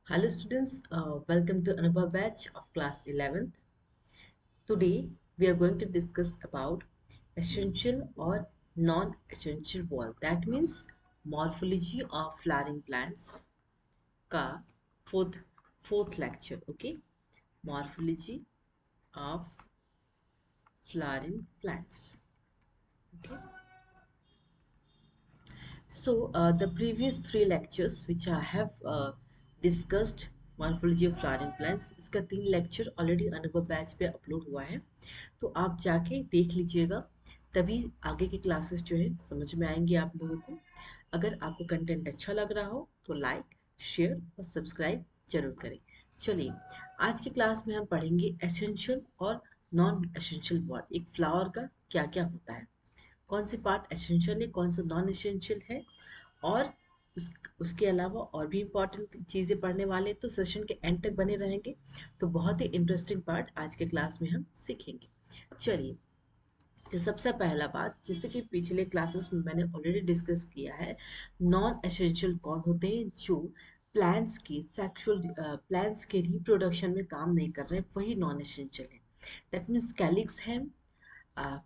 Hello students, welcome to another batch of class 11th. Today we are going to discuss about essential or non-essential wall. That means morphology of flowering plants का fourth lecture. Okay, morphology of flowering plants. Okay. So the previous three lectures which I have discussed morphology of flowering plants, इसका 3 lecture already अनुभव batch पे upload हुआ है, तो आप जाके देख लीजिएगा, तभी आगे की क्लासेस जो है समझ में आएंगी आप लोगों को। अगर आपको कंटेंट अच्छा लग रहा हो तो लाइक, शेयर और सब्सक्राइब जरूर करें। चलिए, आज की क्लास में हम पढ़ेंगे एसेंशियल और नॉन एसेंशियल वर्ड। एक फ्लावर का क्या क्या होता है, कौन सी पार्ट एसेंशियल है, कौन सा नॉन एसेंशियल है, और उसके अलावा और भी इम्पोर्टेंट चीज़ें पढ़ने वाले, तो सेशन के एंड तक बने रहेंगे। तो बहुत ही इंटरेस्टिंग पार्ट आज के क्लास में हम सीखेंगे। चलिए, तो सबसे पहला बात, जैसे कि पिछले क्लासेस में मैंने ऑलरेडी डिस्कस किया है, नॉन एसेंशियल कौन होते हैं? जो प्लांट्स के रिप्रोडक्शन में काम नहीं कर रहे हैं, वही नॉन एसेंशियल है। दैट मीन्स कैलिक्स है,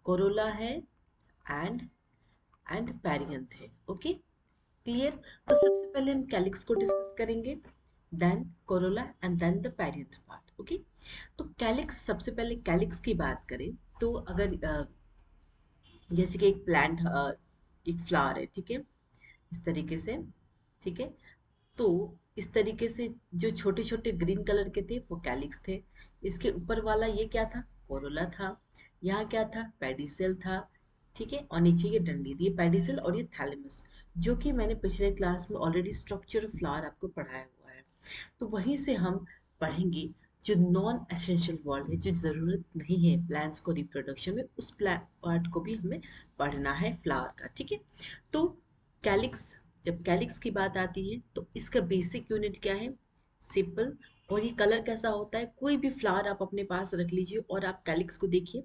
कोरोला है, एंड पैरियन थे। Okay, clear? तो सबसे पहले हम कैलिक्स को डिस्कस करेंगे, then corolla and then the perianth part. Okay, तो कैलिक्स, सबसे पहले कैलिक्स की बात करें तो अगर जैसे कि एक प्लांट, एक फ्लावर है, ठीक है, इस तरीके से, ठीक है, तो इस तरीके से जो छोटे छोटे ग्रीन कलर के थे वो कैलिक्स थे। इसके ऊपर वाला ये क्या था? कोरोला था। यहाँ क्या था? पेडिसेल था। ठीक है, और नीचे ये डंडी थी, ये पेडिसेल और ये थैलेमस, जो कि मैंने पिछले क्लास में ऑलरेडी स्ट्रक्चर ऑफ फ्लावर आपको पढ़ाया हुआ है। तो वहीं से हम पढ़ेंगे जो नॉन एसेंशियल वर्ड है, जो ज़रूरत नहीं है प्लांट्स को रिप्रोडक्शन में, उस पार्ट को भी हमें पढ़ना है फ्लावर का। ठीक है, तो कैलिक्स, जब कैलिक्स की बात आती है तो इसका बेसिक यूनिट क्या है? सिंपल। और ये कलर कैसा होता है? कोई भी फ्लावर आप अपने पास रख लीजिए और आप कैलिक्स को देखिए,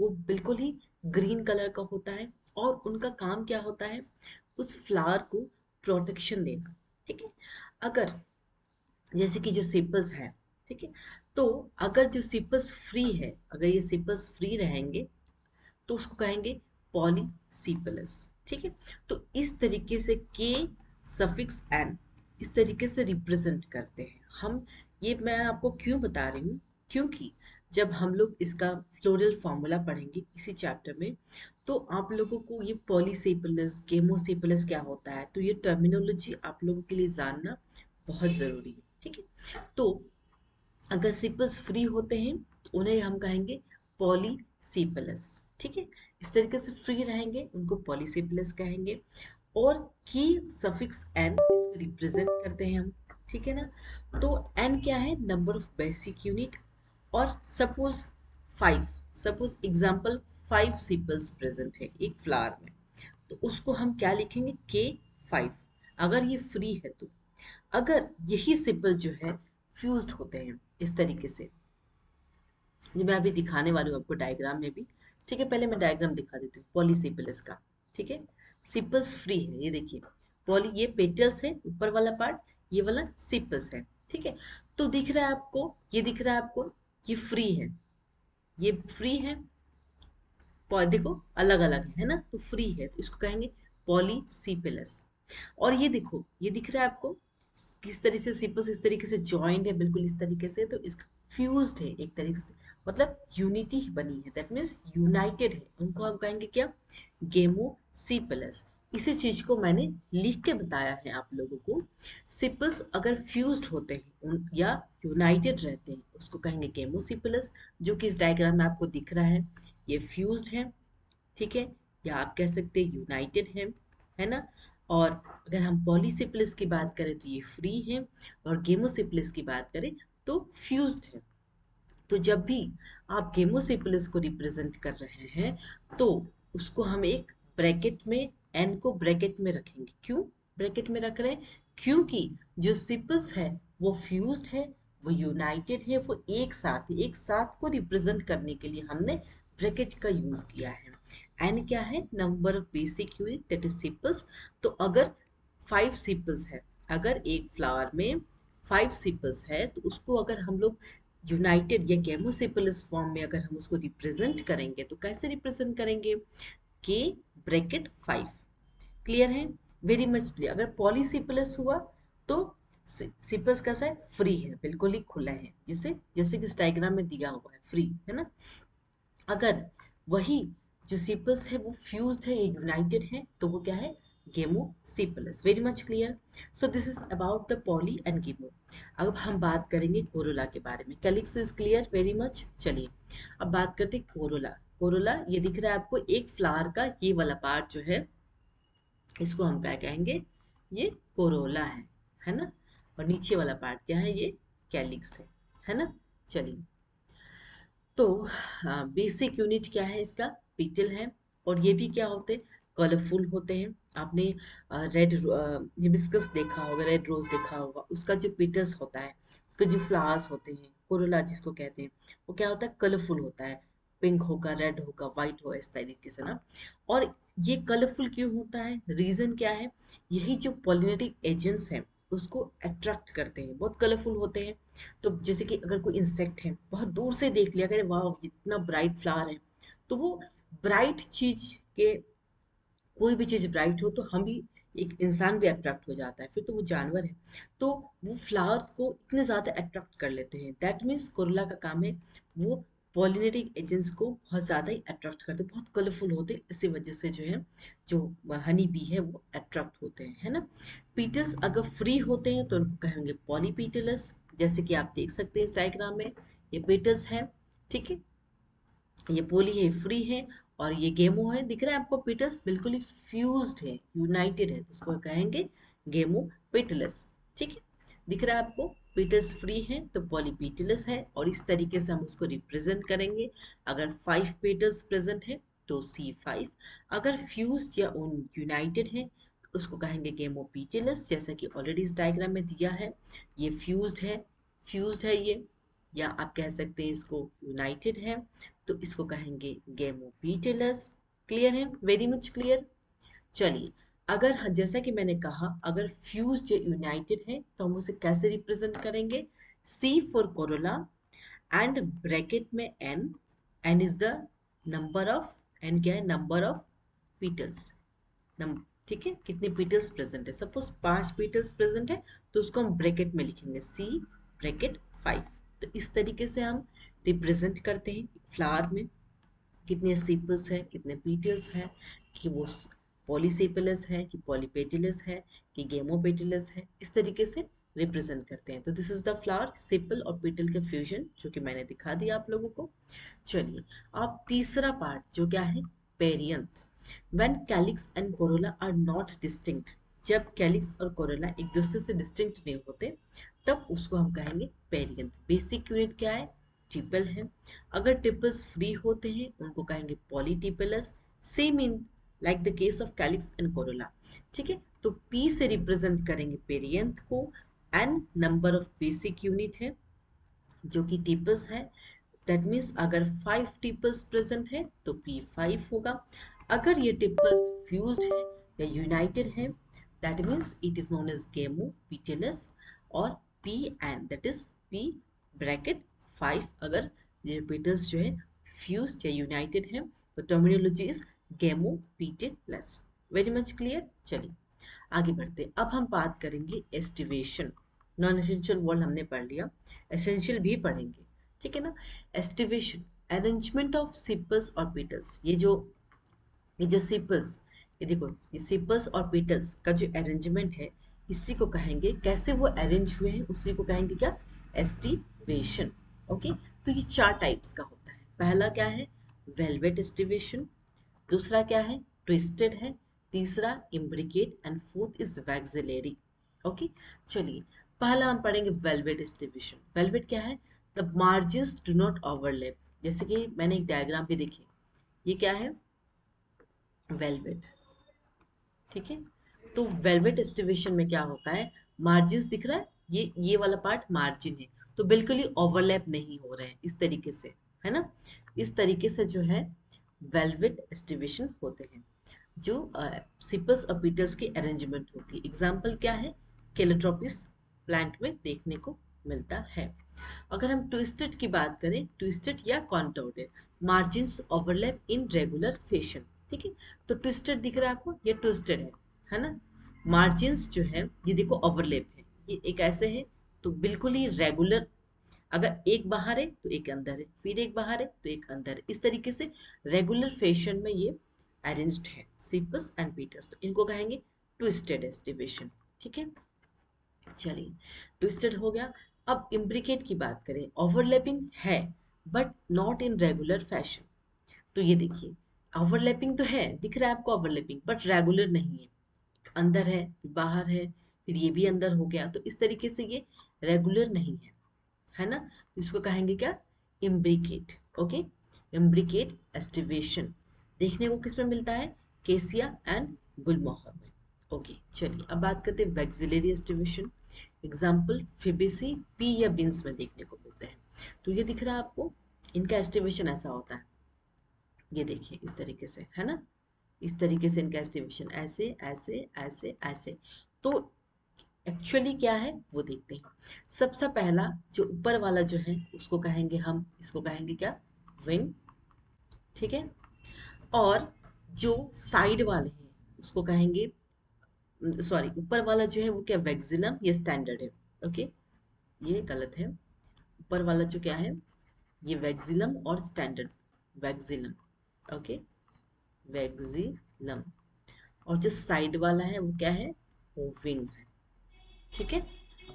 वो बिल्कुल ही ग्रीन कलर का होता है। और उनका काम क्या होता है? उस फ्लावर को प्रोटेक्शन देना। ठीक है, अगर जैसे कि जो सेपल्स है, ठीक है, तो अगर जो सेपल्स फ्री है, अगर ये सेपल्स फ्री रहेंगे तो उसको कहेंगे पॉलीसीपलस। ठीक है, तो इस तरीके से के सफिक्स एन इस तरीके से रिप्रेजेंट करते हैं हम। ये मैं आपको क्यों बता रही हूँ, क्योंकि जब हम लोग इसका फ्लोरल फॉर्मूला पढ़ेंगे इसी चैप्टर में, तो आप लोगों को ये पॉलीसेपलस, गेमोसेपलस क्या होता है, तो ये टर्मिनोलॉजी आप लोगों के लिए जानना बहुत ज़रूरी है। ठीक है, तो अगर सिपल्स फ्री होते हैं तो उन्हें हम कहेंगे पॉलीसेपलस। ठीक है, इस तरीके से फ्री रहेंगे उनको पॉलीसेपलस कहेंगे। और की सफिक्स एन इसको रिप्रेजेंट करते हैं हम। ठीक है ना, तो एन क्या है? Number of basic unit. और सपोज 5, सपोज एग्जांपल 5 सिपल्स प्रेजेंट है एक फ्लावर में, तो उसको हम क्या लिखेंगे? के 5, अगर ये फ्री है तो। अगर यही सिपल जो है फ्यूज्ड होते हैं इस तरीके से, जो मैं अभी दिखाने वाली हूँ आपको डायग्राम में भी। ठीक है, पहले मैं डायग्राम दिखा देती हूँ पॉलीसिपलस का। ठीक है, सिपल्स फ्री है, ये देखिए, पॉली ये पेटल्स है ऊपर वाला पार्ट, ये वाला सिपल्स है। ठीक है, तो दिख रहा है आपको, ये दिख रहा है आपको, ये फ्री है, ये फ्री है, देखो अलग अलग है ना, तो फ्री है, तो इसको कहेंगे पॉलीसिपलस। और ये देखो, ये दिख रहा है आपको, किस तरीके से सिपल्स इस तरीके से जॉइंड है, बिल्कुल इस तरीके से, तो इसका फ्यूज्ड है एक तरीके से, मतलब यूनिटी बनी है, दैट मीन्स यूनाइटेड है, उनको हम कहेंगे क्या? गेमोसिपलस। इसी चीज को मैंने लिख के बताया है आप लोगों को। सिपल्स अगर फ्यूज्ड होते हैं या यूनाइटेड रहते हैं, उसको कहेंगे गेमोसिपलस, जो कि इस डायग्राम में आपको दिख रहा है, ये फ्यूज्ड है। ठीक है, या आप कह सकते हैं यूनाइटेड है ना। और अगर हम पॉलीसिपलिस की बात करें तो ये फ्री है, और गेमोसिपलिस की बात करें तो फ्यूज्ड है। तो जब भी आप गेमोसिपलिस को रिप्रेजेंट कर रहे हैं, तो उसको हम एक ब्रैकेट में, एन को ब्रैकेट में रखेंगे। क्यों ब्रैकेट में रख रहे हैं? क्योंकि जो सिपल्स है वो फ्यूज्ड है, वो यूनाइटेड है, वो एक साथ, एक साथ को रिप्रेजेंट करने के लिए हमने ब्रैकेट का यूज किया है। एन क्या है? Number of basic unit, that is sepals. तो अगर 5 सिपल्स है, अगर एक फ्लावर में 5 सेपल्स है तो उसको अगर हम लोग यूनाइटेड या गेमोसेपलस फॉर्म में अगर हम उसको रिप्रेजेंट करेंगे तो कैसे रिप्रेजेंट करेंगे? के ब्रैकेट 5। क्लियर है? Very much clear. अगर पॉलीसेपलस हुआ तो सेपल्स कैसा है? फ्री है, बिल्कुल ही खुला है, जैसे जैसे कि इस डायग्राम में दिया हुआ है, फ्री है ना। अगर वही जो सेपल्स है वो फ्यूज्ड है या यूनाइटेड है तो वो क्या है? Gamosepalous. Very much clear. So this is about the poly and gamo. अब हम बात करेंगे कोरोला के बारे में। Calyx is clear, very much. चलिए अब बात करते हैं कोरोला। कोरोला ये दिख रहा है आपको, एक फ्लावर का ये वाला पार्ट जो है इसको हम क्या कहेंगे? ये कोरोला है ना। और नीचे वाला पार्ट क्या है? ये कैलिक्स है ना। चलिए तो बेसिक यूनिट क्या है इसका? पीटल है। और ये भी क्या होते हैं? कलरफुल होते हैं। आपने रेड हिबिस्कस देखा होगा, रेड रोज देखा होगा, उसका जो पेटल्स होता है, उसके जो फ्लावर्स होते हैं, कोरोला जिसको कहते हैं, वो क्या होता है? कलरफुल होता है। पिंक होगा, रेड होगा, व्हाइट होगा, इस तरीके से ना। और ये कलरफुल क्यों होता है? रीजन क्या है? यही जो पॉलिनेटिंग एजेंट्स हैं उसको अट्रैक्ट करते हैं, बहुत कलरफुल होते हैं। तो जैसे कि अगर कोई इंसेक्ट है, बहुत दूर से देख लिया, अगर वाह इतना ब्राइट फ्लावर है, तो वो ब्राइट चीज के, कोई भी चीज ब्राइट हो तो हम भी, एक इंसान भी अट्रैक्ट हो जाता है, फिर तो वो जानवर है। तो वो फ्लावर्स को इतने ज्यादा अट्रैक्ट कर लेते हैं, दैट मीन्स कोरोला का काम है वो पॉलिनेटिंग एजेंट्स को बहुत ज्यादा ही अट्रैक्ट करते हैं, बहुत कलरफुल होते हैं, इसी वजह से जो है जो हनी बी है वो अट्रैक्ट होते हैं, है ना। पीटल्स अगर फ्री होते हैं तो उनको कहेंगे पॉलीपीटलस, जैसे कि आप देख सकते हैं इस डायग्राम में, ये पेटल्स है, ठीक है। ये पोली है, फ्री है। और ये गेमो है, दिख रहा है आपको? पेटल्स बिल्कुल ही फ्यूज्ड है, यूनाइटेड है, तो उसको कहेंगे गेमो पेटलस, ठीक है। दिख रहा है आपको? पेटल्स फ्री है तो पॉलीपेटलस है, और इस तरीके से हम उसको रिप्रेजेंट करेंगे। अगर 5 पेटल्स प्रेजेंट है तो C5। अगर फ्यूज्ड या यूनाइटेड है तो उसको कहेंगे गेमोपेटलस, जैसा कि ऑलरेडी इस डायग्राम में दिया है। ये फ्यूज्ड है ये, या आप कह सकते हैं इसको यूनाइटेड है, तो इसको कहेंगे गेमोपीटेलस। क्लियर है? Very much clear. चलिए अगर जैसा कि मैंने कहा, अगर फ्यूज्ड या यूनाइटेड है तो हम उसे कैसे रिप्रेजेंट करेंगे? C for Corolla and bracket में n is the number of, n क्या है? नंबर ऑफ पीटल्स, ठीक है, कितने पीटल्स प्रेजेंट है। सपोज 5 पीटल्स प्रेजेंट है तो उसको हम ब्रैकेट में लिखेंगे C ब्रैकेट 5। तो इस तरीके से हम रिप्रेजेंट करते हैं फ्लावर में कितने सेपल्स है, कितने पीटल्स है, कि वो पॉलीसेपलस है कि पॉलीपेटलस है कि गेमोपेटलस है, इस तरीके से रिप्रेजेंट करते हैं। तो this is the flower, sepal और पेटल का फ्यूजन, जो कि मैंने दिखा दिया आप लोगों को। चलिए अब तीसरा पार्ट जो क्या है? Perianth. When calyx and corolla are not distinct, जब कैलिक्स और कोरोला एक दूसरे से डिस्टिंक्ट नहीं होते तब उसको हम कहेंगे पेरियंथ। बेसिक यूनिट क्या है? टिपल है। अगर टिपल्स फ्री होते हैं उनको कहेंगे polytepalous, same in like the case of calyx and corolla, ठीक है। तो P से रिप्रेजेंट करेंगे पेरियंथ को, N number of basic unit है जो कि टिपल्स है, दैट मीन्स अगर 5 टिपल्स प्रेजेंट है तो P5 होगा। अगर ये टिपल्स फ्यूज्ड है या यूनाइटेड है, that means it is known as gamopetalous. और Pn that is P bracket 5 अगर ये पेटल्स जो है फ्यूज्ड या यूनाइटेड है, तो terminology is gamopetalous. Very much clear. चलिए आगे बढ़ते हैं। अब हम बात करेंगे एस्टिवेशन। नॉन एसेंशियल वर्ड हमने पढ़ लिया, एसेंशियल भी पढ़ेंगे, ठीक है ना। एस्टिवेशन, अरेंजमेंट ऑफ सिपल्स और पेटल्स। ये जो सिपल्स, ये देखो, ये सिपल्स और पेटल्स का जो अरेंजमेंट है, इसी को कहेंगे, कैसे वो अरेंज हुए हैं उसी को कहेंगे क्या? एस्टिवेशन। ओके। तो ये 4 टाइप्स का होता है। पहला क्या है? Velvet aestivation. दूसरा क्या है? ट्विस्टेड है। तीसरा imbricate, and fourth is vexillary. Okay. चलिए पहला हम पढ़ेंगे वेलवेट डिस्ट्रीब्यूशन। वेलवेट क्या है? The margins do not overlap. जैसे कि मैंने एक डायग्राम भी देखी, ये क्या है? वेलवेट, ठीक है। तो वेलवेट डिस्ट्रीब्यूशन में क्या होता है? मार्जिन्स दिख रहा है, ये वाला पार्ट मार्जिन है, तो बिल्कुल ही ओवरलैप नहीं हो रहे हैं, इस तरीके से, है ना। इस तरीके से जो है वेलवेट डिस्ट्रीब्यूशन होते हैं, जो सिपल्स और पीटल्स की अरेंजमेंट होती है। एग्जाम्पल क्या है? केलोट्रोपिस, प्लांट में देखने को मिलता है। अगर हम ट्विस्टेड की बात करें, ट्विस्टेड या contorted, margins overlap in regular fashion. ठीक है, तो ट्विस्टेड दिख रहा है आपको, ये ट्विस्टेड है ना। मार्जिन्स जो है ये देखो ओवरलैप है, ये एक ऐसे है तो बिल्कुल ही रेगुलर, अगर एक बाहर है तो एक अंदर है, फिर एक बाहर है तो एक अंदर है, इस तरीके से रेगुलर फैशन में ये अरेंज्ड है सिपस एंड पीटस, तो इनको कहेंगे ट्विस्टेड एस्टिवेशन। ठीक है, चलिए ट्विस्टेड हो गया। अब इम्ब्रिकेट की बात करें, ओवरलैपिंग है but not in regular fashion. तो ये देखिए ओवरलैपिंग तो है, दिख रहा है आपको ओवरलैपिंग, बट रेगुलर नहीं है, अंदर है बाहर है, फिर ये भी अंदर हो गया, तो इस तरीके से ये रेगुलर नहीं है ना। तो इसको कहेंगे क्या, इम्ब्रिकेट। ओके, इम्ब्रिकेट एस्टिवेशन देखने को किसमें मिलता है, केसिया एंड गुलमोहर में। ओके, चलिए अब बात करते हैं वैक्सिलरी एस्टिवेशन। एग्जाम्पल फिबिसी पी या बीन्स में देखने को मिलते हैं। तो ये दिख रहा है आपको, इनका एस्टिवेशन ऐसा होता है, ये देखिए इस तरीके से, है ना, इस तरीके से इनका एस्टिमेशन ऐसे ऐसे ऐसे ऐसे। तो एक्चुअली क्या है वो देखते हैं। सबसे पहला जो ऊपर वाला जो है उसको कहेंगे हम, इसको कहेंगे क्या, विंग। ठीक है, और जो साइड वाले हैं उसको कहेंगे, सॉरी ऊपर वाला जो है वो क्या, वैक्सिलम, ये स्टैंडर्ड है। ओके, ये गलत है, ऊपर वाला जो क्या है ये वैक्सिलम और स्टैंडर्ड, वैक्सिलम। ओके, वैक्सिलम, और जो साइड वाला है वो क्या है, वो विंग है। ठीक है,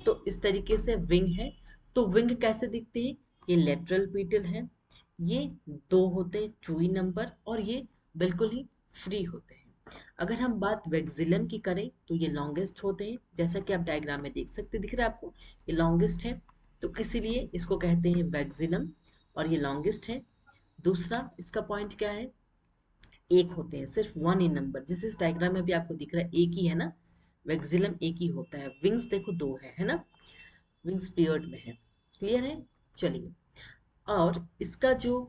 तो इस तरीके से विंग है। तो विंग कैसे दिखते हैं, ये लेटरल पीटल है, ये दो होते हैं, टू ही नंबर, और ये बिल्कुल ही फ्री होते हैं। अगर हम बात वैक्सिलम की करें तो ये लॉन्गेस्ट होते हैं, जैसा कि आप डायग्राम में देख सकते, दिख रहा है आपको, ये लॉन्गेस्ट है, तो इसीलिए इसको कहते हैं वैक्सिलम, और ये लॉन्गेस्ट है। दूसरा इसका पॉइंट क्या है, एक होते हैं, सिर्फ वन इन नंबर, जैसे इस डायग्राम में भी आपको दिख रहा है एक ही है ना, वैक्सिलम एक ही होता है। विंग्स देखो दो है ना, विंग्स पेयर्ड में है। क्लियर है, चलिए। और इसका जो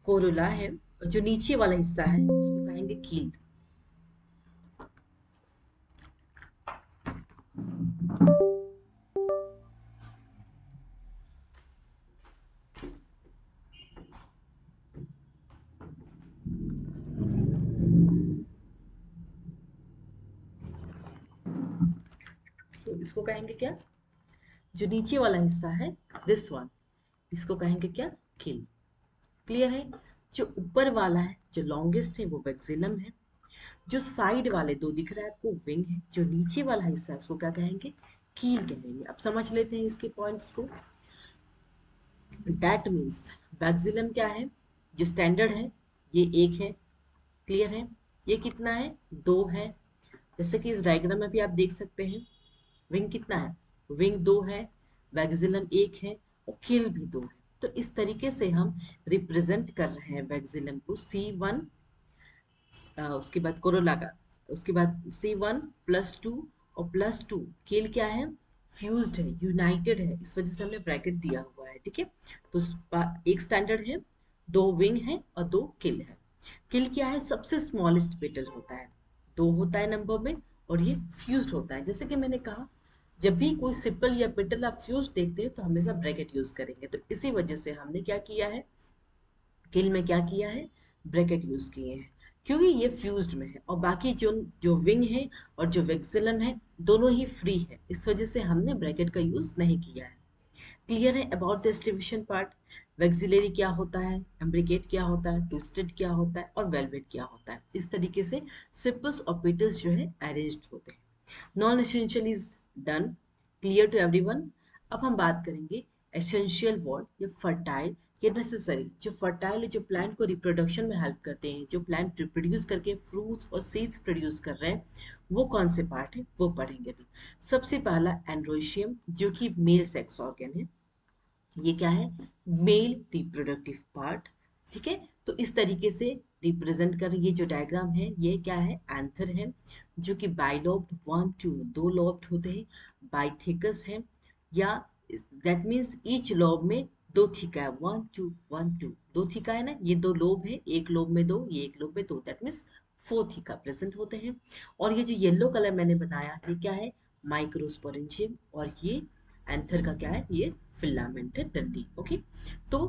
कोरोला है, जो नीचे वाला हिस्सा है उसको कहेंगे कील। तो इसको कहेंगे क्या, जो नीचे वाला हिस्सा है, दिस वन, इसको कहेंगे क्या, कील। क्लियर है, जो ऊपर वाला है जो लॉन्गेस्ट है वो वैक्सिलम है, जो साइड वाले दो दिख रहा है आपको विंग है, जो नीचे वाला हिस्सा है उसको क्या कहेंगे, कील कहेंगे। अब समझ लेते हैं इसके पॉइंट्स को। दैट मीन्स वैक्सिलम क्या है, जो स्टैंडर्ड है ये एक है। क्लियर है, ये कितना है, दो है, जैसे कि इस डायग्राम में भी आप देख सकते हैं। विंग कितना है, विंग दो है, वैक्सिलम एक है, और कील भी दो है। तो इस तरीके से हम रिप्रेजेंट कर रहे हैं वैक्सिलम को, C1, उसके बाद कोरोला का, उसके बाद C1 +2 और +2, कील क्या है, फ्यूज्ड है, यूनाइटेड है, इस वजह से हमने ब्रैकेट दिया हुआ है। ठीक है, तो एक स्टैंडर्ड है, दो विंग है और दो किल है। किल क्या है, सबसे स्मॉलेस्ट पेटल होता है, दो होता है नंबर में, और ये फ्यूज्ड होता है। जैसे कि मैंने कहा, जब भी कोई सिपल या पेटल आप फ्यूज देखते हैं तो हमेशा ब्रैकेट यूज करेंगे, तो इसी वजह से हमने क्या किया है, किल में क्या किया है, ब्रैकेट यूज किए हैं, क्योंकि ये फ्यूज्ड में है, और बाकी जो जो विंग है और जो वेक्सिलम है दोनों ही फ्री है, इस वजह से हमने ब्रैकेट का यूज नहीं किया है। क्लियर है about the distribution part, vexillary क्या होता है, एम्ब्रिकेट क्या होता है, ट्विस्टेड क्या होता है, और वेलवेट क्या होता है। इस तरीके से सिपल्स और पेटल्स जो है अरेंज्ड होते हैं। Non essential is done, clear to everyone. अब हम बात करेंगे एसेंशियल वर्ड या फर्टाइल या नेसेसरी। जो फर्टाइल जो प्लांट को रिप्रोडक्शन में हेल्प करते हैं, जो प्लांट रिप्रोड्यूस करके फ्रूट्स और सीड्स प्रोड्यूस कर रहे हैं, वो कौन से पार्ट है वो पढ़ेंगे अभी। सबसे पहला एंड्रोशियम, जो कि मेल सेक्स ऑर्गन है, ये क्या है, मेल रिप्रोडक्टिव पार्ट। ठीक है, तो इस तरीके से रिप्रेजेंट कर, ये जो डायग्राम है ये क्या है, एंथर है, जो कि बाइलोब्ड, वन टू दो लोब्ड होते हैं, बाइथिकस है, या दैट मीन्स ईच लोब में दो थीका है, वन टू दो थीका है ना, ये दो लोब है, एक लोब में दो, ये एक लोब में दो, that means four theca present होते हैं। और ये जो येलो कलर मैंने बनाया ये क्या है, माइक्रोस्पोरेंजियम, और ये एंथर का क्या है, ये फिलामेंट है, डंडी। ओके, तो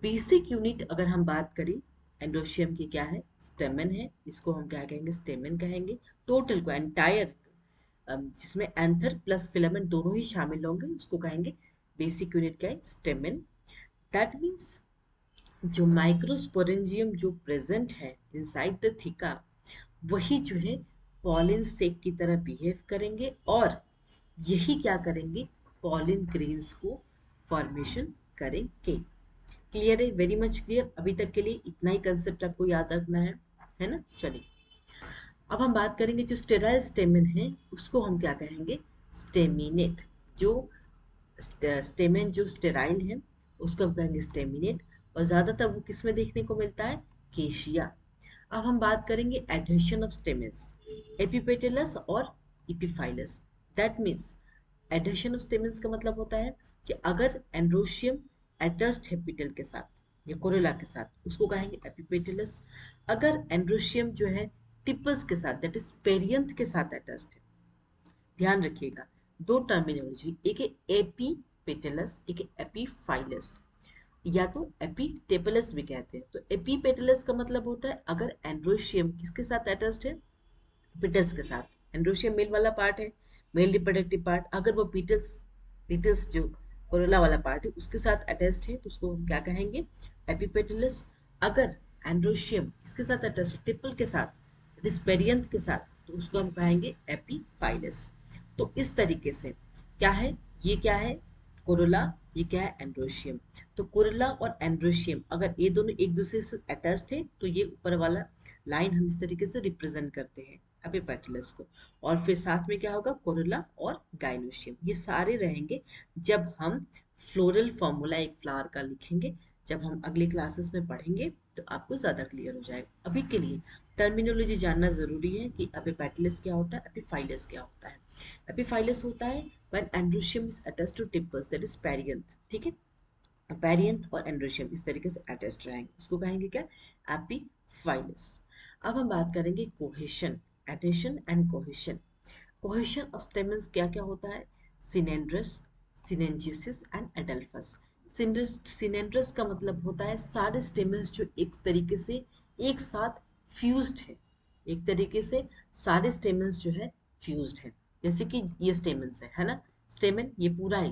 बेसिक यूनिट अगर हम बात करें एंड्रोशियम की, क्या है, स्टेमन है, इसको हम क्या कहेंगे, स्टेमन कहेंगे। टोटल को एंटायर जिसमें एंथर प्लस फिलामेंट दोनों ही शामिल होंगे उसको कहेंगे बेसिक यूनिट, क्या है, स्टेमन। दैट मीन्स जो माइक्रोस्पोरेंजियम जो प्रेजेंट है इनसाइड द थिका, वही जो है पॉलिन सेक की तरह बिहेव करेंगे और यही क्या करेंगे, पॉलिन ग्रेन्स को फॉर्मेशन करेंगे। क्लियर है, वेरी मच क्लियर। अभी तक के लिए इतना ही कंसेप्ट आपको याद रखना है ना। चलिए अब हम बात करेंगे जो स्टेराइल स्टेमन है उसको हम क्या कहेंगे, स्टेमिनेट। जो स्टेमन जो स्टेराइल है उसको हम कहेंगे स्टेमिनेट, और ज्यादातर वो किस में देखने को मिलता है, केशिया। अब हम बात करेंगे एडहेशन ऑफ स्टेमेंस, एपिपेटलस और epiphyllous. That means adhesion of stamens का मतलब होता है कि अगर एंड्रोशियम अटैच्ड है पिटल के साथ या कोरोला के साथ उसको कहेंगे एपिपेटलस। अगर एंड्रोशियम जो है टिपस के साथ दैट इज पेरियंथ के साथ अटैच्ड है, ध्यान रखिएगा दो टर्मिनोलॉजी, एक है एपीपेटलस, एक है एपीफाइलस, या तो एपीटेपलस भी कहते हैं। तो एपीपेटलस का मतलब होता है अगर एंड्रोशियम किसके साथ अटैच्ड है, पिटल्स के साथ। एंड्रोशियम मेल वाला पार्ट है, मेल रिप्रोडक्टिव पार्ट, अगर वो पिटल्स पिटल्स जो कोरोला वाला पार्ट है उसके साथ अटैच्ड है तो उसको हम क्या कहेंगे, एपीपेटलस। अगर एंड्रोशियम किसके साथ अटैच्ड है, टिपल के साथ, डिस्पेरियंथ के साथ, तो उसको हम कहेंगे एपीफाइलस। तो इस तरीके से क्या है, ये क्या है कोरोला, ये क्या है एंड्रोशियम। तो कोरोला और एंड्रोशियम अगर ये दोनों एक दूसरे से अटैच्ड है तो ये ऊपर वाला लाइन हम इस तरीके से रिप्रेजेंट करते हैं एपिपेटलस को, और फिर साथ में क्या होगा, कोरोला और गाइनोशियम, ये सारे रहेंगे जब हम फ्लोरल फॉर्मूला एक फ्लावर का लिखेंगे। जब हम अगले क्लासेस में पढ़ेंगे तो आपको ज़्यादा क्लियर हो जाएगा। अभी के लिए टर्मिनोलॉजी जानना ज़रूरी है कि एपिपेटलस क्या होता है, एपिफाइलस क्या होता है। एपिफाइलस होता है when androecium is attached to टिम्पल्स that is perianth, ठीक है। पेरियंथ और एंड्रोशियम इस तरीके से अटैच्ड रहेंगे, उसको कहेंगे क्या, एपीफाइलस। अब हम बात करेंगे cohesion, adhesion and cohesion. Cohesion of stamens क्या क्या होता है, सिनेंड्रस, सिनेंजियसिस एंड एडल्फस। सिनेंड्रस का मतलब होता है सारे स्टेमन्स जो एक तरीके से एक साथ फ्यूज्ड है, एक तरीके से सारे स्टेमन्स जो है फ्यूज्ड है। जैसे कि ये स्टेमन्स है ना, स्टेमन ये पूरा है,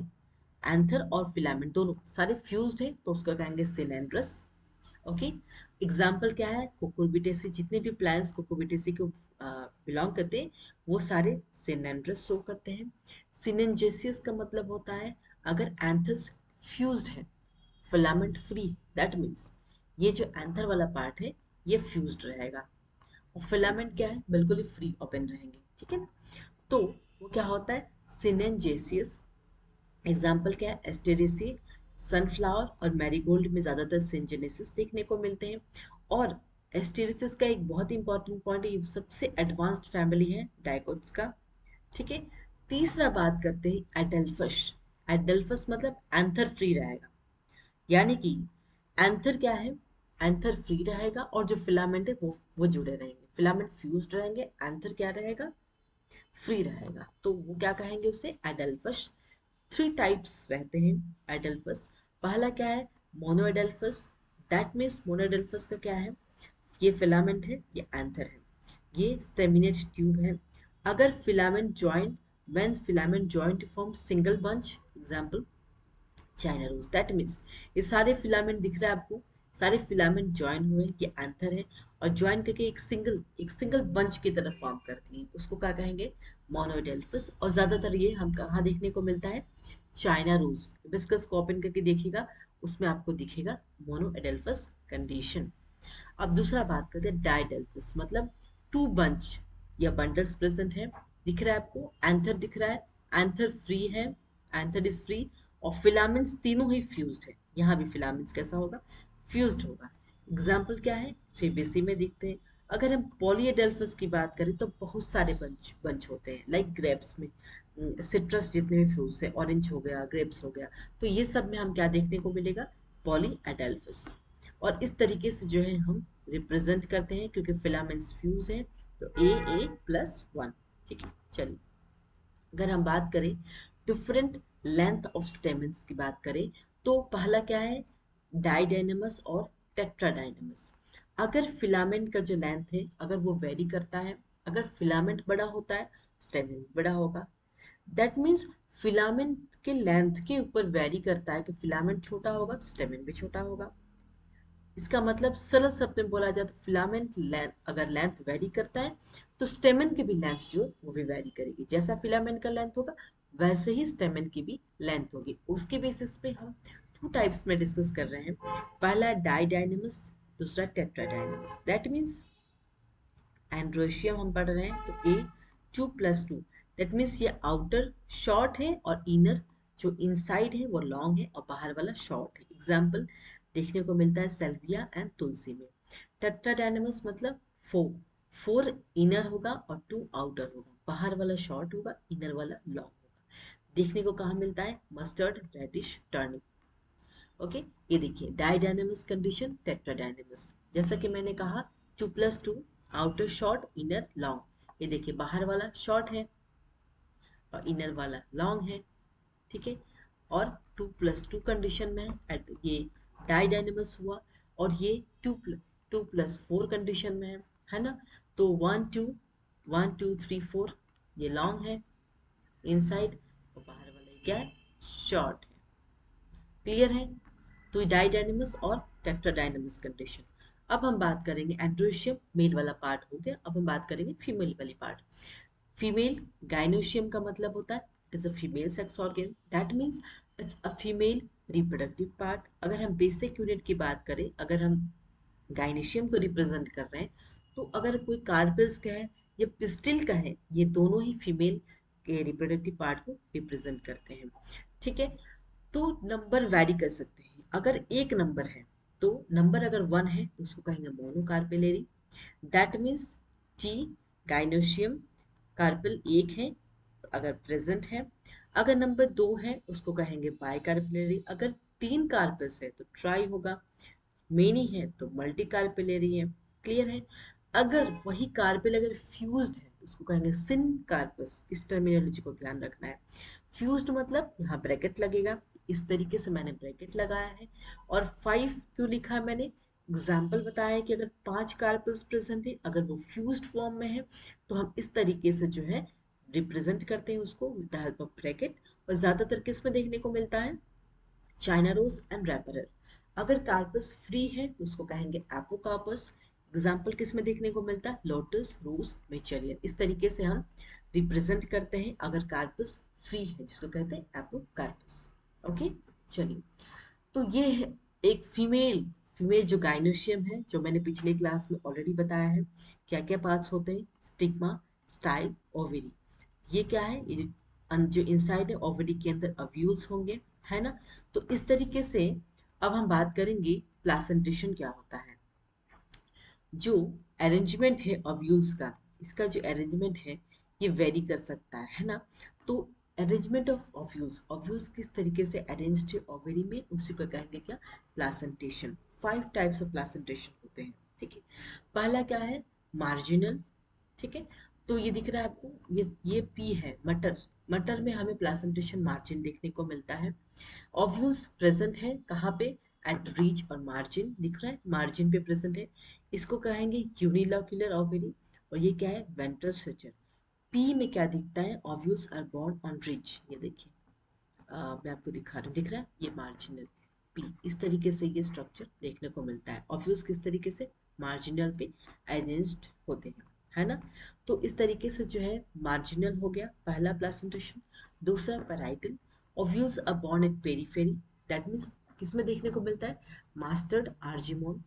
एंथर और फिलामेंट दोनों सारे फ्यूज्ड है तो उसको कहेंगे सिलेंड्रस। ओके, एग्जाम्पल क्या है, कुकुरबिटेसी, जितने भी प्लांट्स कुकुरबिटेसी को बिलोंग करते हैं वो सारे सिलेंड्रस शो करते हैं। सिनेंजेसियस का मतलब होता है अगर एंथर्स फ्यूज्ड है, फिलामेंट फ्री, दैट मीन्स ये जो एंथर वाला पार्ट है ये फ्यूज्ड रहेगा, और फिलामेंट क्या है, बिल्कुल ही फ्री ओपन रहेंगे, ठीक है ना। तो वो क्या होता है, सिनेंजेसियस। एग्जाम्पल क्या है, एस्टेरेसी, सनफ्लावर और मैरीगोल्ड में ज़्यादातर सिंजेनेसिस देखने को मिलते हैं। और एस्टेरेसिस का एक बहुत इंपॉर्टेंट पॉइंट है, ये सबसे एडवांस्ड फैमिली है डाइकोट्स का, ठीक है। तीसरा बात करते हैं एडल्फस। एडल्फस मतलब एंथर फ्री रहेगा, यानी कि एंथर क्या है, एंथर फ्री रहेगा और जो फिलामेंट है वो जुड़े रहेंगे, फिलामेंट फ्यूज्ड रहेंगे, एंथर क्या रहेगा, फ्री रहेगा, तो वो क्या कहेंगे उसे, एडल्फस। थ्री टाइप्स रहते हैं एडल्फस। पहला क्या है, मोनोएडल्फस। दैट मीन्स मोनोएडल्फस का क्या है, ये फिलामेंट है, ये एंथर है, ये स्टेमिनेट ट्यूब है। अगर filament join, when filament join to form single bunch, example China rose, that means ये सारे फिलामेंट दिख रहा है आपको, सारे फिलामेंट ज्वाइन हुए, ये एंथर है, और ज्वाइन करके एक सिंगल बंच की तरह फॉर्म करती है, उसको क्या कहेंगे, मोनोडेल्फस। और ज्यादातर ये हम कहाँ देखने को मिलता है, चाइना रोज, हिबिस्कस को ओपन करके देखिएगा उसमें आपको दिखेगा मोनोएडेल्फस कंडीशन। अब दूसरा बात करते हैं डाइडेल्फस, मतलब टू बंच या बंडल्स प्रेजेंट है, दिख रहा है आपको, एंथर दिख रहा है, एंथर फ्री है, एंथर इज फ्री, और फिलामेंट्स तीनों ही फ्यूज्ड है। यहाँ भी फिलामेंट्स कैसा होगा, फ्यूज्ड होगा। एग्जाम्पल क्या है, फेबेसी में दिखते हैं। अगर हम पॉलीएडेल्फस की बात करें तो बहुत सारे बंच बंच होते हैं, लाइक ग्रेप्स में, सिट्रस जितने भी फ्रूट्स है, ऑरेंज हो गया, ग्रेप्स हो गया, तो ये सब में हम क्या देखने को मिलेगा, पॉलीएडेल्फस। और इस तरीके से जो है हम रिप्रेजेंट करते हैं, क्योंकि फिलामेंट्स फ्यूज है तो ए प्लस वन, ठीक है। चलिए अगर हम बात करें डिफरेंट लेंथ ऑफ स्टेमन्स की बात करें तो पहला क्या है, डाइडाइनमस और टेट्राडाइनमस। अगर फिलामेंट का जो लेंथ है अगर वो वेरी करता है, अगर फिलामेंट बड़ा होता है स्टेमन बड़ा होगा। दैट मीन्स फिलामेंट के लेंथ के ऊपर वेरी करता है कि फिलामेंट छोटा होगा तो स्टेमन भी छोटा होगा। इसका मतलब सरल शब्द में बोला जाए तो फिलामेंट लेंथ अगर लेंथ वेरी करता है तो स्टेमन की भी लेंथ जो वो भी वेरी करेगी। जैसा फिलामेंट का लेंथ होगा वैसे ही स्टेमन की भी लेंथ होगी। उसके बेसिस पे हम टू टाइप्स में डिस्कस कर रहे हैं। पहला डाइडाइनमस, दूसरा टेट्राडाइनमस। दैट मीन्स एंड्रोशियम हम पढ़ रहे हैं तो ए 2+2, दैट मीन्स ये आउटर शॉर्ट है और इनर जो इनसाइड है वो लॉन्ग है और बाहर वाला शॉर्ट है। एग्जाम्पल देखने को मिलता है सेल्विया एंड तुलसी में। टेट्राडाइनमस मतलब फोर, फोर इनर होगा और टू आउटर होगा, बाहर वाला शॉर्ट होगा इनर वाला लॉन्ग होगा। देखने को कहाँ मिलता है, मस्टर्ड रेडिश टर्निप। ओके, ये देखिए डाइडाइनमस कंडीशन टेट्राडाइनमस। जैसा कि मैंने कहा 2+2, आउटर शॉर्ट इनर लॉन्ग। ये देखिए बाहर वाला शॉर्ट है और इनर वाला लॉन्ग है, ठीक है। और 2+2 कंडीशन में ये डाइडाइनमस हुआ। और ये 2+4 कंडीशन में है ना। तो 1 2 ये लॉन्ग है इनसाइड और बाहर वाला क्या है, शॉर्ट है। क्लियर है। तो डाइडाइनमस और टेट्राडाइनमस कंडीशन। अब हम बात करेंगे एंड्रोशियम मेल वाला पार्ट हो गया, अब हम बात करेंगे फीमेल वाली पार्ट। फीमेल गाइनोशियम का मतलब होता है it is a female sex organ, that means it's a female reproductive part. अगर हम बेसिक यूनिट की बात करें, अगर हम गाइनोशियम को रिप्रेजेंट कर रहे हैं तो अगर कोई कार्पल्स का है या पिस्टिल का है, ये दोनों ही फीमेल के रिप्रोडक्टिव पार्ट को रिप्रेजेंट करते हैं, ठीक है। तो नंबर वैरी कर सकते हैं। अगर एक नंबर है तो नंबर अगर 1 है तो उसको कहेंगे monocarpellary, that means T gynoecium carpel एक है अगर प्रेजेंट है। अगर नंबर 2 है उसको कहेंगे बाइकार्पेलरी, अगर 3 कार्पल्स है तो ट्राई होगा, मेनी है तो मल्टी कार्पेलरी है। क्लियर है। अगर वही कार्पेल अगर फ्यूज्ड है तो उसको कहेंगे सिन कार्पस। इस टर्मिनोलॉजी को ध्यान रखना है। फ्यूज्ड मतलब यहाँ ब्रैकेट लगेगा, इस तरीके से मैंने ब्रैकेट लगाया है। और 5 क्यों लिखा है मैंने, एग्जाम्पल बताया है कि अगर 5 कार्पल्स प्रेजेंट है अगर वो फ्यूज्ड फॉर्म में है तो हम इस तरीके से जो है रिप्रेजेंट करते हैं उसको with the help of bracket. और ज्यादातर किस में देखने को मिलता है, चाइना रोज एंड रैपरर। अगर कार्पस फ्री है तो उसको कहेंगे एपोकार्पस। एग्जाम्पल किस में देखने को मिलता है, लोटस रोज मेचेरियन। इस तरीके से हम रिप्रेजेंट करते हैं अगर कार्पस फ्री है जिसको कहते हैं एपोकार्पस। ओके, चलिए। तो ये है एक फीमेल, फीमेल जो गाइनोशियम है जो मैंने पिछले क्लास में ऑलरेडी बताया है क्या क्या पार्ट्स होते हैं, स्टिग्मा, स्टाइल, ओवरी। ये क्या है, ये जो इनसाइड है ओवरी के अंदर अव्यूल्स होंगे, है ना। तो इस तरीके से अब हम बात करेंगे प्लासेंटेशन क्या होता है। जो अरेंजमेंट है ओव्यूल्स का, इसका जो अरेंजमेंट है ये वेरी कर सकता है ना। तो अरेंजमेंट ऑफ ओव्यूल्स, ओव्यूल्स किस तरीके से अरेंज्ड है ओवरी में उसी को कहेंगे क्या, प्लासेंटेशन। 5 टाइप्स ऑफ प्लासेंटेशन होते हैं, ठीक है। पहला क्या है, मार्जिनल, ठीक है। तो ये दिख रहा है आपको, ये पी है मटर, मटर में हमें प्लासेंटेशन मार्जिन देखने को मिलता है। ओव्यूल्स प्रेजेंट है कहाँ पे, एट रीच और मार्जिन, दिख रहा है मार्जिन पे प्रेजेंट है। इसको कहेंगे यूनिलोक्यूलर ओवरी। और ये क्या है, वेंट्रल स्ट्रक्चर। पी में क्या दिखता है, ovules are borne on ridge, ये देखिए मैं आपको दिखा रही हूँ, दिख रहा है ये मार्जिनल पी। इस तरीके से ये स्ट्रक्चर देखने को मिलता है। ओव्यूल्स किस तरीके से मार्जिनल पे अरेंज्ड होते हैं, है ना। तो इस तरीके से जो है मार्जिनल हो गया पहला प्लेसेंटेशन। दूसरा parietal, ovules are borne at periphery, that means किसमें देखने को मिलता है, mustard Argemone.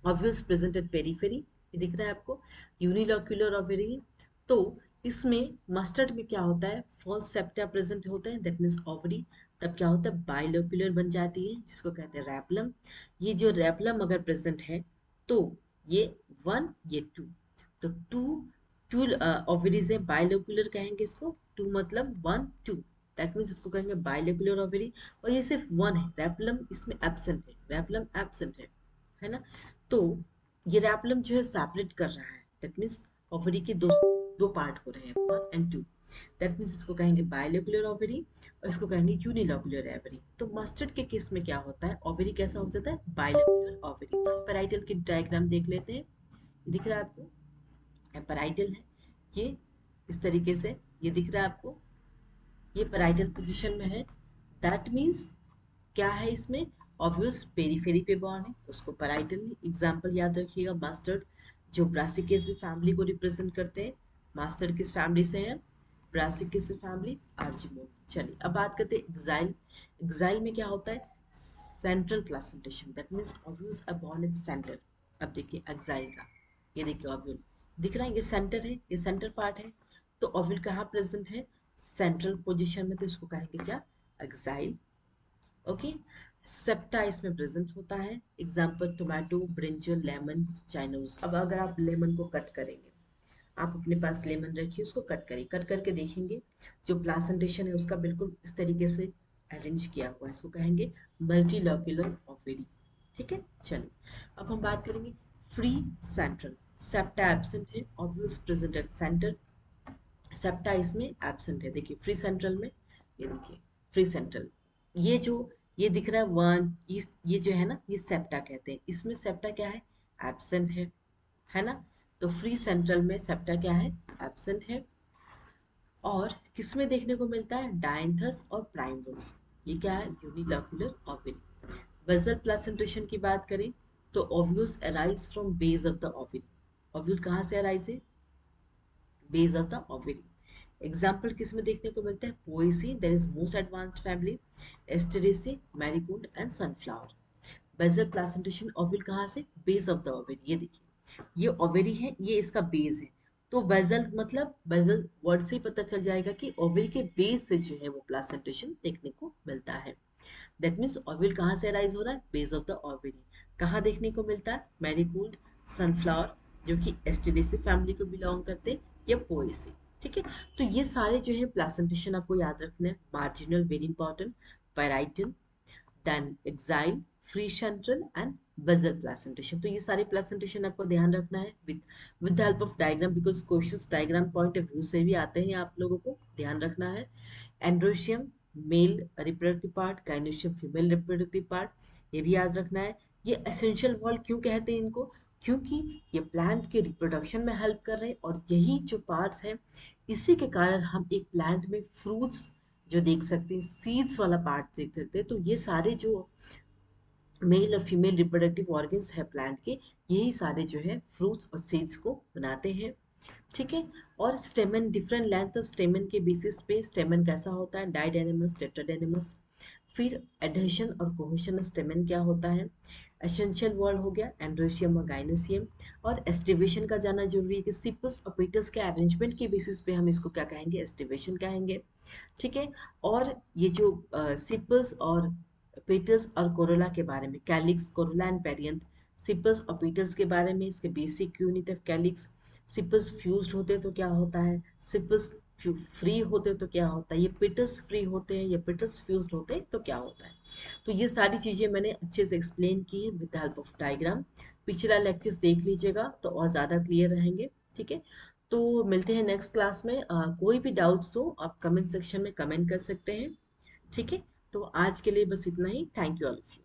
Ovules present at periphery, ये दिख रहा है आपको, यूनिलोक्यूलर ओवरी। तो इसमें मस्टर्ड में क्या होता है, फॉल्स सेप्टा प्रेजेंट होता है, दैट मीन्स ओवरी। तब क्या होता है, बाइलोक्यूलर बन जाती है जिसको कहते हैं रैपलम। ये जो रैपलम अगर प्रेजेंट है तो ये 1 ये 2, तो 2 टू ओवरीज है, बाइलोक्यूलर कहेंगे इसको, 2 मतलब 1 2, दैट मीन्स इसको कहेंगे बाइलोक्यूलर ओवरी। और ये सिर्फ 1 है, रैपलम इसमें एब्सेंट है, रैपलम एब्सेंट है ना। तो ये रैपलम जो है सेपरेट कर रहा है, दैट मीन्स ओवरी के दो दो पार्ट हो रहे हैं 1 एंड 2। दैट मीन्स इसको कहेंगे बायलोकुलर ओवरी और इसको कहेंगे यूनिलोकुलर ओवरी। तो मस्टर्ड के केस में क्या होता है, ओवरी कैसा हो जाता है, बायलोकुलर ओवरी। तो हम पैराइटल की डायग्राम देख लेते हैं। दिख रहा है आपको, पैराइटल है ये, इस तरीके से ये दिख रहा है आपको, ये पैराइटल पोजीशन में है। दैट मीन्स क्या है इसमें, ऑब्वियस पेरीफेरी पे बॉर्न है, उसको पैराइटल। एग्जांपल याद रखिएगा, मास्टर्ड जो ब्रासिकेसी फैमिली को रिप्रेजेंट करते हैं। मास्टर्ड किस फैमिली से है, ब्रासिकेसी फैमिली, आर्चिमोड। चलिए अब बात करते हैं एक्साइल। एक्साइल में क्या होता है, central placentation, that means obvious a born in centre. अब देखिए एक्साइल का, ये देखिए ऑब्वियस दिख रहा है, ये सेंटर है, ये सेंटर पार्ट है। तो ओव्यूल कहाँ प्रेजेंट है, सेंट्रल पोजीशन में, तो इसको कहेंगे क्या, एक्साइल। ओके, सेप्टा इसमें प्रेजेंट होता है। Example tomato, brinjal, lemon, China rose. अब अगर आप लेमन को कट करेंगे, आप अपने पास लेमन रखिए, उसको कट करिए, कट करके देखेंगे जो प्लासेंटेशन है उसका बिल्कुल इस तरीके से अरेंज किया हुआ है, इसको कहेंगे मल्टीलोक्यूलर ओवेरी। ठीक है, चलिए अब हम बात करेंगे फ्री सेंट्रल। सेप्टा एब्सेंट है, obvious present at centre, septa इसमें एब्सेंट है। देखिए फ्री सेंट्रल में, ये देखिए फ्री सेंट्रल, ये जो ये दिख रहा है वन, ये जो है ना, ये सेप्टा कहते हैं, इसमें सेप्टा क्या है, एब्सेंट है ना। तो फ्री सेंट्रल में सेप्टा क्या है, एब्सेंट है। और किसमें देखने को मिलता है, डायंथस और प्राइमरोस। ये क्या है, यूनिलोक्यूलर ओवरी। बेसल प्लेसेंटेशन की बात करें तो ovules arise from base of the ovary. Ovule कहाँ से अराइज है, base of the ovary. Example किस में देखने को मिलता है, Poaceae, there is most advanced family, Asteraceae, marigold and sunflower. Basal placentation ovule कहाँ से, बेस ऑफ द ओवरी। ये देखिए ये ओवरी है, ये इसका बेस है। तो बेजल मतलब, बेजल वर्ड से ही पता चल जाएगा कि ओवरी के बेस से जो है वो प्लासेंटेशन देखने को मिलता है। दैट मीन्स ओवरी कहाँ से अराइज हो रहा है, बेस ऑफ द ओवरी। कहाँ देखने को मिलता है, मैरीगोल्ड, सनफ्लावर जो कि एस्टेरेसी फैमिली को बिलोंग करते हैं, या पोएसी। ठीक है, तो ये सारे जो है प्लासेंटेशन आपको याद रखना है। Marginal very important, parietal, then axile, free central and basal placentation. तो ये सारे प्लेसेंटेशन आपको ध्यान रखना है with the help of diagram, because questions diagram point of view से भी आते हैं, आप लोगों को ध्यान रखना है। Androecium male reproductive part, gynoecium female reproductive part, ये भी याद रखना है। ये एसेंशियल वॉल क्यों कहते हैं इनको, क्योंकि ये प्लांट के रिप्रोडक्शन में हेल्प कर रहे हैं, और यही जो पार्ट्स हैं इसी के कारण हम एक प्लांट में फ्रूट्स जो देख सकते हैं, सीड्स वाला पार्ट देख सकते हैं। तो ये सारे जो मेल और फीमेल रिप्रोडक्टिव ऑर्गन्स है प्लांट के, यही सारे जो है फ्रूट्स और सीड्स को बनाते हैं। ठीक है, और स्टेमन, डिफरेंट लेंथ ऑफ स्टेमन के बेसिस पे स्टेमन कैसा होता है, डाइडेनेमस, टेट्राडेनेमस। फिर एडहेशन और कोहेशन ऑफ स्टेमन क्या होता है, एसेंशियल वॉल हो गया, एंड्रोशियम और गाइनोसियम। और एस्टिवेशन का जाना जरूरी है कि सिपस और पेटस के अरेंजमेंट के बेसिस पे हम इसको क्या कहेंगे, एस्टिवेशन कहेंगे। ठीक है, और ये जो सिपस और पेटस और कोरोला के बारे में, calyx, corolla and perianth, sepals और पेटस के बारे में, इसके basic unit of calyx. Sepals fused होते तो क्या होता है, सिपस फ्री होते तो क्या होता है, ये पेटस फ्री होते हैं, या पेटस फ्यूज्ड होते हैं तो क्या होता है। तो ये सारी चीजें मैंने अच्छे से एक्सप्लेन की है with the help of diagram. पिछला लेक्चर्स देख लीजिएगा तो और ज़्यादा क्लियर रहेंगे। ठीक है, तो मिलते हैं नेक्स्ट क्लास में। कोई भी डाउट्स हो आप कमेंट सेक्शन में कमेंट कर सकते हैं। ठीक है, तो आज के लिए बस इतना ही। Thank you all of you.